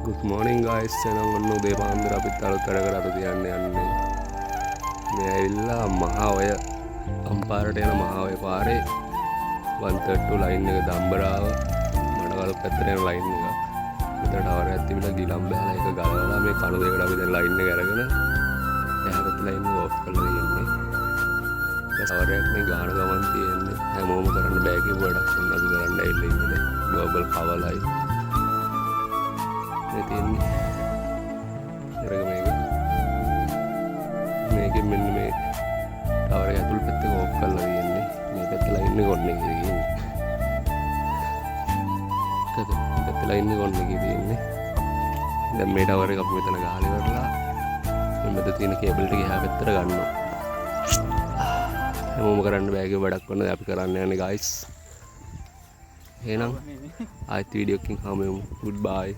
Good morning guys. එහෙනම් ඔන්න උදේ පාන්දර අපිත් අලුත් වැඩකට අත තියන්න යන්නේ. මේ ඇවිල්ලා මහා ඔය අම්පාරට යන මහා ඔය පාරේ 132 ලයින් එක දම්බරාව මඩකල් පැත්තට යන ලයින් එක. මෙතන ටවර් එකක් තිබිලා ගිලම් බෑලා ඒක ගලවලා මේ කණු දෙකට අපි දැන් ලයින් එක අරගෙන එහා පැත්තේ ලයින් එක ඕෆ් කරලා තියෙන්නේ. ටවර් එකක් මේ ගාන ගමන් තියෙන්නේ. හැමෝම කරන්න බෑ කියපු වැඩක් වුණා අපි කරන්න ඇවිල්ලා ඉන්නේ. ග්ලෝබල් පවර් ලයින් තියෙන්නේ මේකෙන් මෙන්න මේ ටවර් එක ඇතුළේ පැත්තක ඕෆ් කරලා තියෙන්නේ. මේ පැත්ත ලයින් එක ඔන්න එකේ තියෙන්නේ. පැත්ත ලයින් එක ඔන්න එකේ තියෙන්නේ. දැන් මේ ටවර් එක අපි මෙතන ගහලා ඉවරලා මෙතන තියෙන කේබල් ටික එහා පැත්තට ගන්නවා. හැමෝම කරන්න බෑ කියව වැඩක් වුණා. අපි කරන්න යන්නේ guys. එහෙනම් ආයෙත් වීඩියෝ එකකින් හමු. Goodbye.